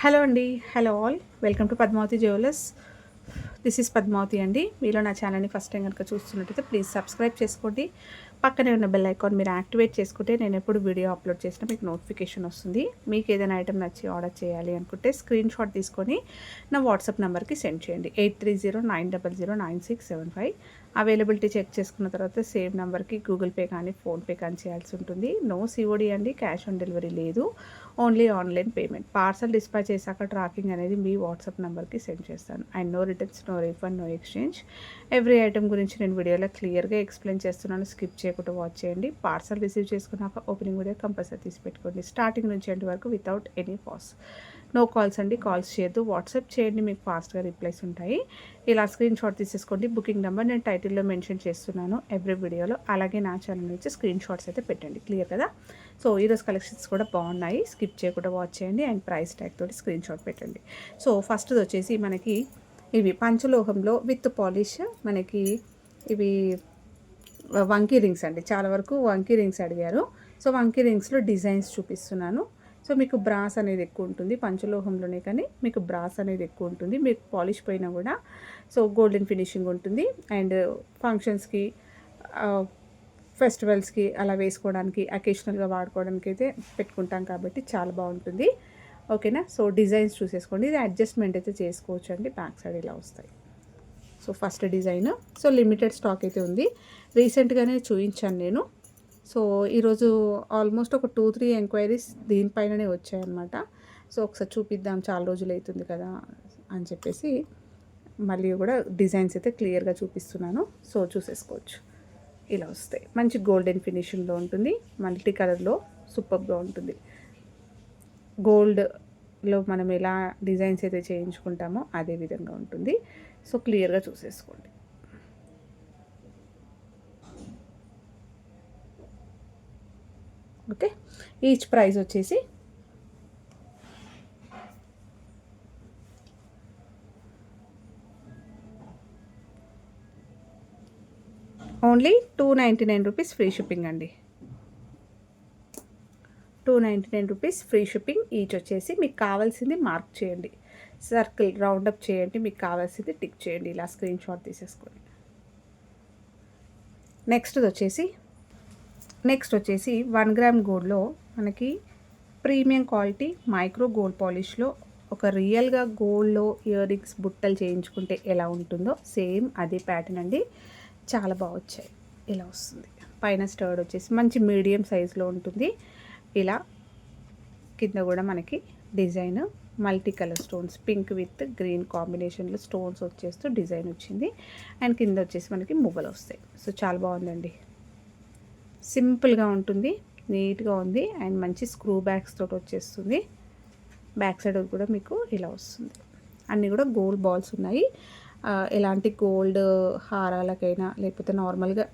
Hello అండి. Hello all. Welcome to Padmavathi jewellers. This is Padmavathi అండి. మీలో నా ఛానల్ని ఫస్ట్ టైం కనుక చూస్తున్నట్టయితే ప్లీజ్ సబ్స్క్రైబ్ చేసుకోండి. పక్కనే ఉన్న బెల్ ఐకాన్ మీరు యాక్టివేట్ చేసుకుంటే నేను ఎప్పుడు వీడియో అప్లోడ్ చేసినా మీకు నోటిఫికేషన్ వస్తుంది. మీకు ఏదైనా ఐటమ్ నచ్చి ఆర్డర్ చేయాలి అనుకుంటే స్క్రీన్ షాట్ తీసుకొని నా వాట్సాప్ నెంబర్కి సెండ్ చేయండి. 8309009675. అవైలబిలిటీ చెక్ చేసుకున్న తర్వాత సేమ్ నెంబర్కి గూగుల్ పే కానీ ఫోన్పే కానీ చేయాల్సి ఉంటుంది. నో సిఓడి అండి, క్యాష్ ఆన్ డెలివరీ లేదు, only online payment. Parcel dispatch చేశాక ట్రాకింగ్ అనేది మీ వాట్సాప్ నెంబర్కి సెండ్ చేస్తాను. And no returns, no refund, no exchange. Every item గురించి నేను వీడియోలో క్లియర్గా ఎక్స్ప్లెయిన్ చేస్తున్నాను. స్కిప్ చేయకుండా వాచ్ చేయండి. పార్సల్ రిసీవ్ చేసుకున్నాక ఓపెనింగ్ వీడియో కంపల్సరీ తీసి పెట్టుకోండి. స్టార్టింగ్ నుంచి ఎండ్ వరకు without any pass. No calls అండి, కాల్స్ చేయొద్దు. వాట్సాప్ చేయండి, మీకు ఫాస్ట్గా రిప్లైస్ ఉంటాయి. ఇలా స్క్రీన్ షాట్ తీసేసుకోండి. బుకింగ్ నెంబర్ నేను టైటిల్లో మెన్షన్ చేస్తున్నాను ఎవ్రీ వీడియోలో. అలాగే నా ఛానల్ నుంచి స్క్రీన్ షాట్స్ అయితే పెట్టండి. క్లియర్ కదా? సో ఈరోజు కలెక్షన్స్ కూడా బాగున్నాయి, స్కిప్ చేయకుండా వాచ్ చేయండి. అండ్ ప్రైస్ ట్యాగ్ తోటి స్క్రీన్ షాట్ పెట్టండి. సో ఫస్ట్ది వచ్చేసి మనకి ఇవి పంచలోహంలో విత్ పాలిష్. మనకి ఇవి వంకీ రింగ్స్ అండి. చాలా వరకు వంకీ రింగ్స్ అడిగారు. సో వంకీ రింగ్స్లో డిజైన్స్ చూపిస్తున్నాను. సో మీకు బ్రాస్ అనేది ఎక్కువ ఉంటుంది పంచలోహంలోనే, కానీ మీకు బ్రాస్ అనేది ఎక్కువ ఉంటుంది. మీకు పాలిష్ పోయినా కూడా సో గోల్డెన్ ఫినిషింగ్ ఉంటుంది. అండ్ ఫంక్షన్స్కి, ఫెస్టివల్స్కి అలా వేసుకోవడానికి, అకేషనల్గా వాడుకోవడానికి అయితే పెట్టుకుంటాం కాబట్టి చాలా బాగుంటుంది. ఓకేనా? సో డిజైన్స్ చూసేసుకోండి. ఇది అడ్జస్ట్మెంట్ అయితే చేసుకోవచ్చు అండి. బ్యాక్ సైడ్ ఇలా వస్తాయి. So first design. So limited stock అయితే ఉంది. రీసెంట్గానే చూపించాను నేను. సో ఈరోజు ఆల్మోస్ట్ ఒక 2-3 ఎంక్వైరీస్ దీనిపైననే వచ్చాయన్నమాట. సో ఒకసారి చూపిద్దాం, చాలా రోజులు అవుతుంది కదా అని చెప్పేసి మళ్ళీ కూడా డిజైన్స్ అయితే క్లియర్గా చూపిస్తున్నాను. సో చూసేసుకోవచ్చు. ఇలా వస్తాయి. మంచి గోల్డెన్ ఫినిషింగ్లో ఉంటుంది. మల్టీ కలర్లో సూపర్గా ఉంటుంది. గోల్డ్లో మనం ఎలా డిజైన్స్ అయితే చేయించుకుంటామో అదే విధంగా ఉంటుంది. సో క్లియర్గా చూసేసుకోండి. ఓకే. ఈచ్ ప్రైస్ వచ్చేసి ఓన్లీ 299 రూపీస్ ఫ్రీ షిప్పింగ్ అండి. 299 రూపీస్ ఫ్రీ షిప్పింగ్. ఈచ్ వచ్చేసి మీకు కావాల్సింది మార్క్ చేయండి, సర్కిల్ రౌండప్ చేయండి, మీకు కావాల్సింది టిక్ చేయండి. ఇలా స్క్రీన్ షాట్ తీసేసుకోండి. నెక్స్ట్ వచ్చేసి 1 గ్రామ్ గోల్డ్లో మనకి ప్రీమియం క్వాలిటీ మైక్రో గోల్డ్ పాలిష్లో ఒక రియల్గా గోల్డ్లో ఇయర్ రింగ్స్ బుట్టలు చేయించుకుంటే ఎలా ఉంటుందో సేమ్ అదే ప్యాటర్న్ అండి. చాలా బాగా వచ్చాయి. ఇలా వస్తుంది. పైన స్టర్డ్ వచ్చేసి మంచి మీడియం సైజులో ఉంటుంది. ఇలా కింద కూడా మనకి design multi colour stones, pink with green కాంబినేషన్లో స్టోన్స్ వచ్చేస్తూ డిజైన్ వచ్చింది. అండ్ కింద వచ్చేసి మనకి మువ్వలు వస్తాయి. సో చాలా బాగుందండి. సింపుల్గా ఉంటుంది, నీట్గా ఉంది. అండ్ మంచి స్క్రూ బ్యాగ్స్ తోటి వచ్చేస్తుంది. బ్యాక్ సైడ్ కూడా మీకు ఇలా వస్తుంది. అన్నీ కూడా గోల్డ్ బాల్స్ ఉన్నాయి. ఎలాంటి గోల్డ్ హారాలకైనా, లేకపోతే నార్మల్గా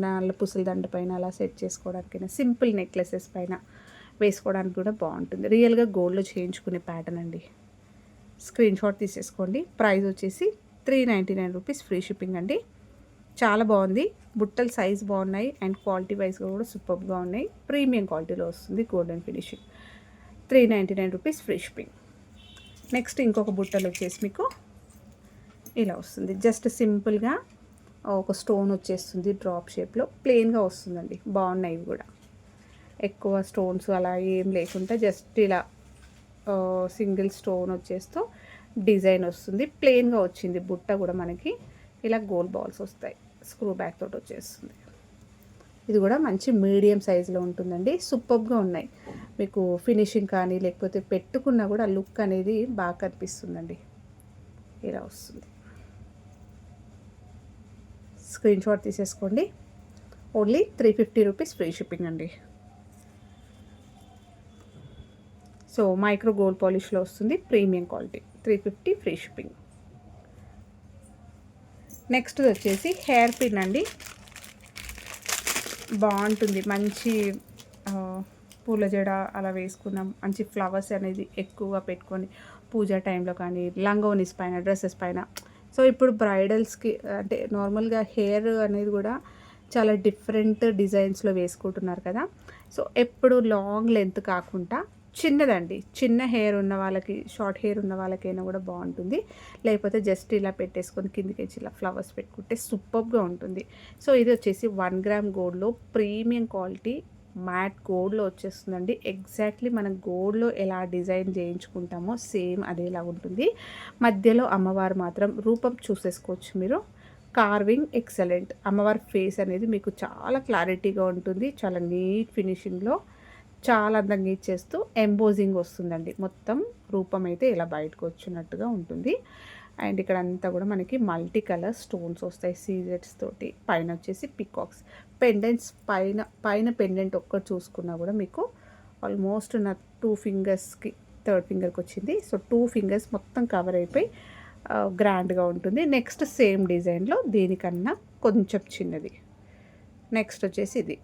నల్ల పుసల దండ పైన అలా సెట్ చేసుకోవడానికైనా, సింపుల్ నెక్లెసెస్ పైన వేసుకోవడానికి కూడా బాగుంటుంది. రియల్గా గోల్డ్లో చేయించుకునే ప్యాటర్న్ అండి. స్క్రీన్ షాట్ తీసేసుకోండి. ప్రైస్ వచ్చేసి 399 రూపీస్ ఫ్రీ షిప్పింగ్ అండి. చాలా బాగుంది. బుట్టలు సైజ్ బాగున్నాయి. అండ్ క్వాలిటీ వైజ్గా కూడా సూపర్గా ఉన్నాయి. ప్రీమియం క్వాలిటీలో వస్తుంది golden finishing. 399 rupees free shipping. Next ఇంకొక బుట్టలు వచ్చేసి మీకు ఇలా వస్తుంది. జస్ట్ సింపుల్గా ఒక స్టోన్ వచ్చేస్తుంది డ్రాప్ షేప్లో, ప్లెయిన్గా వస్తుందండి. బాగున్నాయి ఇవి కూడా. ఎక్కువ స్టోన్స్ అలా ఏం లేకుండా జస్ట్ ఇలా సింగిల్ స్టోన్ వచ్చేస్తూ డిజైన్ వస్తుంది. ప్లెయిన్గా వచ్చింది బుట్ట కూడా. మనకి ఇలా గోల్డ్ బాల్స్ వస్తాయి. స్క్రూ బ్యాక్ తోటి వచ్చేస్తుంది. ఇది కూడా మంచి మీడియం సైజులో ఉంటుందండి. సూపర్గా ఉన్నాయి. మీకు ఫినిషింగ్ కానీ లేకపోతే పెట్టుకున్నా కూడా లుక్ అనేది బాగా కనిపిస్తుందండి. ఇలా వస్తుంది. స్క్రీన్ షాట్ తీసేసుకోండి. ఓన్లీ 350 రూపీస్ ఫ్రీ షిప్పింగ్ అండి. సో మైక్రో గోల్డ్ పాలిష్లో వస్తుంది, premium quality. 350 free shipping. Next వచ్చేసి హెయిర్ పిన్ అండి. బాగుంటుంది. మంచి పూల జడ అలా వేసుకున్నాం. మంచి ఫ్లవర్స్ అనేది ఎక్కువగా పెట్టుకొని పూజ టైంలో కానీ, లంగోనీస్ పైన, డ్రెస్సెస్ పైన. సో ఇప్పుడు బ్రైడల్స్కి అంటే నార్మల్గా హెయిర్ అనేది కూడా చాలా డిఫరెంట్ డిజైన్స్లో వేసుకుంటున్నారు కదా. సో ఎప్పుడు లాంగ్ లెంత్ కాకుండా చిన్నదండి, చిన్న హెయిర్ ఉన్న వాళ్ళకి, షార్ట్ హెయిర్ ఉన్న వాళ్ళకైనా కూడా బాగుంటుంది. లేకపోతే జస్ట్ ఇలా పెట్టేసుకొని కిందికి ఇలా ఫ్లవర్స్ పెట్టుకుంటే సూపర్గా ఉంటుంది. సో ఇది వచ్చేసి 1 గ్రామ్ గోల్డ్లో ప్రీమియం క్వాలిటీ మ్యాట్ గోల్డ్లో వచ్చేస్తుందండి. ఎగ్జాక్ట్లీ మనం గోల్డ్లో ఎలా డిజైన్ చేయించుకుంటామో సేమ్ అదేలా ఉంటుంది. మధ్యలో అమ్మవారు మాత్రం రూపం చూసేసుకోవచ్చు మీరు. Carving excellent. అమ్మవారి ఫేస్ అనేది మీకు చాలా క్లారిటీగా ఉంటుంది. చాలా నీట్ ఫినిషింగ్లో చాలా అందంగా ఇచ్చేస్తూ ఎంబోజింగ్ వస్తుందండి. మొత్తం రూపం అయితే ఇలా బయటకు వచ్చినట్టుగా ఉంటుంది. అండ్ ఇక్కడ అంతా కూడా మనకి మల్టీ కలర్ స్టోన్స్ వస్తాయి సీజెట్స్ తోటి. పైన వచ్చేసి పికాక్స్ పెండెంట్స్. పైన పెండెంట్ ఒక్కటి చూసుకున్నా కూడా మీకు ఆల్మోస్ట్ నా 2 ఫింగర్స్కి, థర్డ్ ఫింగర్కి వచ్చింది. సో 2 ఫింగర్స్ మొత్తం కవర్ అయిపోయి గ్రాండ్గా ఉంటుంది. నెక్స్ట్ సేమ్ డిజైన్లో దీనికన్నా కొంచెం చిన్నది. నెక్స్ట్ వచ్చేసి ఇది.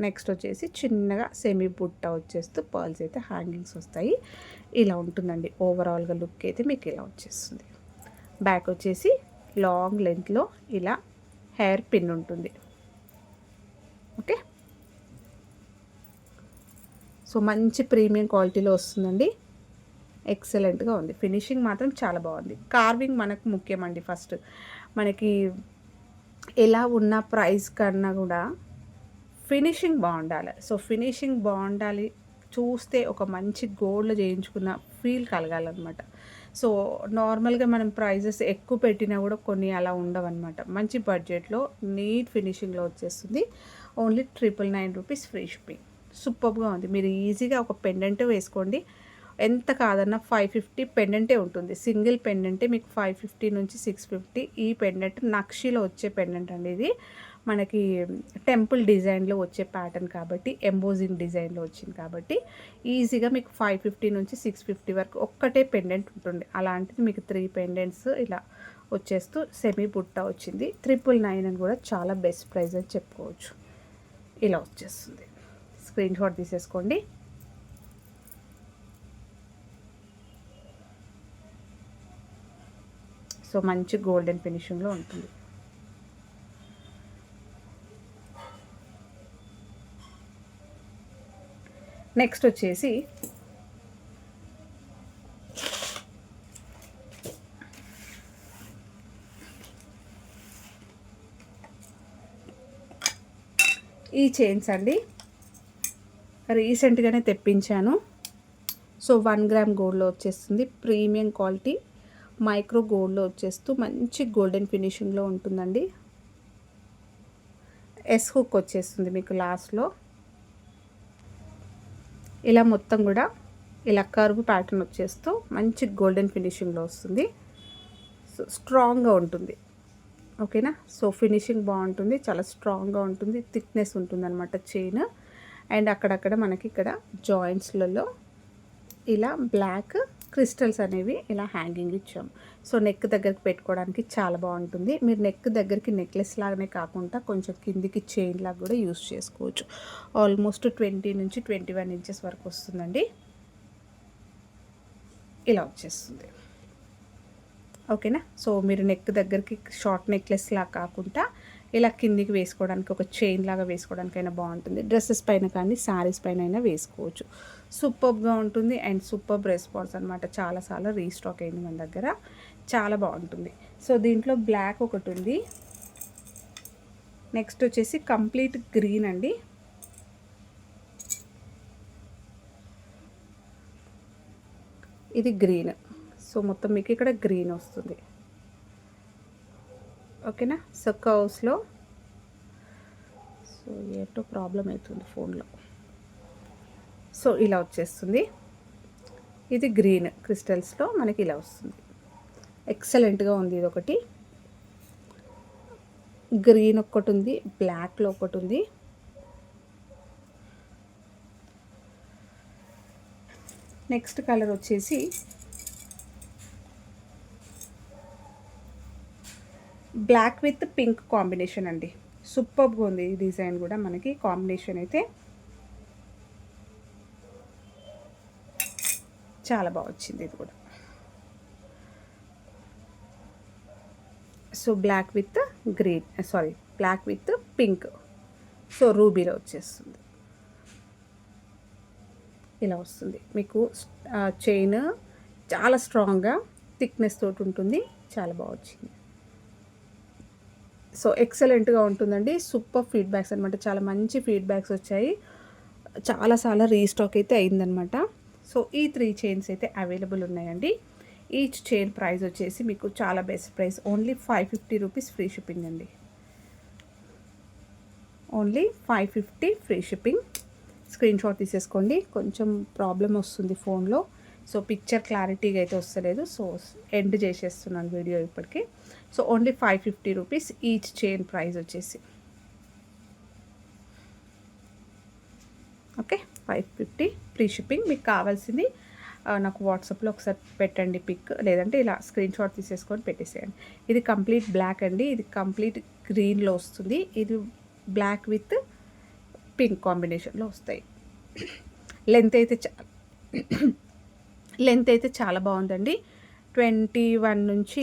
నెక్స్ట్ వచ్చేసి చిన్నగా సెమీ బుట్ట వచ్చేస్తూ పర్ల్స్ అయితే హ్యాంగింగ్స్ వస్తాయి. ఇలా ఉంటుందండి ఓవరాల్గా లుక్ అయితే మీకు ఇలా వచ్చేస్తుంది. బ్యాక్ వచ్చేసి లాంగ్ లెంత్లో ఇలా హెయిర్ పిన్ ఉంటుంది. ఓకే, సో మంచి ప్రీమియం క్వాలిటీలో వస్తుందండి. ఎక్సలెంట్గా ఉంది. ఫినిషింగ్ మాత్రం చాలా బాగుంది. కార్వింగ్ మనకు ముఖ్యమండి. ఫస్ట్ మనకి ఎలా ఉన్న ప్రైస్ కన్నా కూడా ఫినిషింగ్ బాగుండాలి. సో ఫినిషింగ్ బాగుండాలి, చూస్తే ఒక మంచి గోల్డ్ చేయించుకున్న ఫీల్ కలగాలన్నమాట. సో నార్మల్గా మనం ప్రైజెస్ ఎక్కువ పెట్టినా కూడా కొన్ని అలా ఉండవన్నమాట. మంచి బడ్జెట్లో నీట్ ఫినిషింగ్లో వచ్చేస్తుంది. Only 999 rupees free shipping. సూపర్గా ఉంది. మీరు ఈజీగా ఒక పెండెంట్ వేసుకోండి. ఎంత కాదన్నా 550 పెండెంటే ఉంటుంది. సింగిల్ పెండెంటే మీకు 550 నుంచి 650. ఈ పెండెంట్ నక్షిలో వచ్చే పెండెంట్ అండి. ఇది మనకి టెంపుల్ డిజైన్లో వచ్చే ప్యాటర్న్ కాబట్టి, ఎంబోజింగ్ డిజైన్లో వచ్చింది కాబట్టి ఈజీగా మీకు 550 నుంచి 650 వరకు ఒక్కటే పెండెంట్ ఉంటుంది. అలాంటిది మీకు 3 పెండెంట్స్ ఇలా వచ్చేస్తూ సెమీ బుట్ట వచ్చింది. 999 అని కూడా చాలా బెస్ట్ ప్రైస్ అని చెప్పుకోవచ్చు. ఇలా వచ్చేస్తుంది. స్క్రీన్ షాట్ తీసేసుకోండి. సో మంచి గోల్డెన్ ఫినిషింగ్లో ఉంటుంది. నెక్స్ట్ వచ్చేసి ఈ చైన్స్ అండి. రీసెంట్గానే తెప్పించాను. సో 1 గ్రామ్ గోల్డ్లో వచ్చేస్తుంది. ప్రీమియం క్వాలిటీ మైక్రో గోల్డ్లో వచ్చేస్తూ మంచి గోల్డెన్ ఫినిషింగ్లో ఉంటుందండి. ఎస్ హుక్ వచ్చేస్తుంది మీకు లాస్ట్లో. ఇలా మొత్తం కూడా ఇలా కర్వ్ ప్యాటర్న్ వచ్చేస్తూ మంచి గోల్డెన్ ఫినిషింగ్లో వస్తుంది. సో స్ట్రాంగ్గా ఉంటుంది. ఓకేనా. సో ఫినిషింగ్ బాగుంటుంది, చాలా స్ట్రాంగ్గా ఉంటుంది, థిక్నెస్ ఉంటుంది అనమాట చైన్. అండ్ అక్కడక్కడ మనకి ఇక్కడ జాయింట్స్లలో ఇలా బ్లాక్ క్రిస్టల్స్ అనేవి ఇలా హ్యాంగింగ్ ఇచ్చాము. సో నెక్ దగ్గరికి పెట్టుకోవడానికి చాలా బాగుంటుంది. మీరు నెక్ దగ్గరికి నెక్లెస్ లాగానే కాకుండా కొంచెం కిందికి చైన్ లాగా కూడా యూస్ చేసుకోవచ్చు. ఆల్మోస్ట్ 20 నుంచి 21 ఇంచెస్ వరకు వస్తుందండి. ఇలా వచ్చేస్తుంది. ఓకేనా. సో మీరు నెక్ దగ్గరికి షార్ట్ నెక్లెస్ లాగా కాకుండా ఇలా కిందికి వేసుకోవడానికి ఒక చైన్ లాగా వేసుకోవడానికైనా బాగుంటుంది. డ్రెస్సెస్ పైన కానీ శారీస్ పైన అయినా వేసుకోవచ్చు. సూపర్గా ఉంటుంది అండ్ సూపర్ రెస్పాన్స్ అనమాట. చాలాసార్లు రీస్టాక్ అయింది మన దగ్గర. చాలా బాగుంటుంది. సో దీంట్లో బ్లాక్ ఒకటి ఉంది. నెక్స్ట్ వచ్చేసి కంప్లీట్ గ్రీన్ అండి. ఇది గ్రీన్. సో మొత్తం మీకు ఇక్కడ గ్రీన్ వస్తుంది. ఓకేనా. సో కర్వ్స్లో సో ఏటో ప్రాబ్లం అవుతుంది ఫోన్లో. సో ఇలా వచ్చేస్తుంది. ఇది గ్రీన్ క్రిస్టల్స్లో మనకి ఇలా వస్తుంది. ఎక్సలెంట్గా ఉంది. ఇది ఒకటి గ్రీన్ ఒకటి ఉంది, బ్లాక్లో ఒకటి ఉంది. నెక్స్ట్ కలర్ వచ్చేసి బ్లాక్ విత్ పింక్ కాంబినేషన్ అండి. సూపర్గా ఉంది ఈ డిజైన్ కూడా. మనకి కాంబినేషన్ అయితే చాలా బాగా వచ్చింది ఇది కూడా. So black with green, sorry black with pink. So రూబీలో వచ్చేస్తుంది. ఇలా వస్తుంది మీకు. చైన్ చాలా స్ట్రాంగ్గా థిక్నెస్ తోటి ఉంటుంది, చాలా బాగా వచ్చింది. సో ఎక్సలెంట్గా ఉంటుందండి. సూపర్ ఫీడ్బ్యాక్స్ అనమాట, చాలా మంచి ఫీడ్బ్యాక్స్ వచ్చాయి. చాలా రీస్టాక్ అయితే అయిందనమాట. సో ఈ 3 చైన్స్ అయితే అవైలబుల్ ఉన్నాయండి. ఈచ్ చైన్ ప్రైస్ వచ్చేసి మీకు చాలా best price, only 550 rupees free shipping అండి. Only 550 free shipping. Screenshot తీసేసుకోండి. కొంచెం ప్రాబ్లం వస్తుంది ఫోన్లో, సో పిక్చర్ క్లారిటీగా అయితే వస్తలేదు. సో ఎండ్ చేసేస్తున్నాను వీడియో ఇప్పటికీ. So only 550 rupees each chain price వచ్చేసి. Okay, 550 free shipping. మీకు కావాల్సింది నాకు వాట్సాప్లో ఒకసారి పెట్టండి పిక్, లేదంటే ఇలా స్క్రీన్ షాట్ తీసేసుకొని పెట్టేసేయండి. ఇది కంప్లీట్ బ్లాక్ అండి, ఇది కంప్లీట్ గ్రీన్లో వస్తుంది. ఇది బ్లాక్ విత్ పింక్ కాంబినేషన్లో వస్తాయి. లెంత్ అయితే చాలా బాగుందండి. 21 నుంచి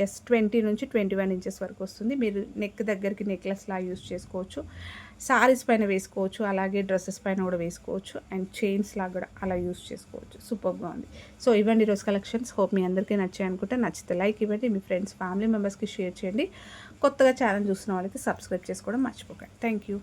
S20 నుంచి 21 ఇంచెస్ వరకు వస్తుంది. మీరు నెక్ దగ్గరికి నెక్లెస్లా యూస్ చేసుకోవచ్చు, సారీస్ పైన వేసుకోవచ్చు, అలాగే డ్రెస్సెస్ పైన కూడా వేసుకోవచ్చు, అండ్ చైన్స్ లాగా కూడా అలా యూస్ చేసుకోవచ్చు. సూపర్గా ఉంది. సో ఇవ్వండి ఈరోజు కలెక్షన్స్. హోప్ మీ అందరికీ నచ్చాయి అనుకుంటే, నచ్చితే లైక్ ఇవ్వండి, మీ ఫ్రెండ్స్ ఫ్యామిలీ మెంబర్స్కి షేర్ చేయండి. కొత్తగా ఛానల్ చూస్తున్న వాళ్ళైతే సబ్స్క్రైబ్ చేసుకోవడం మర్చిపోకండి. Thank you.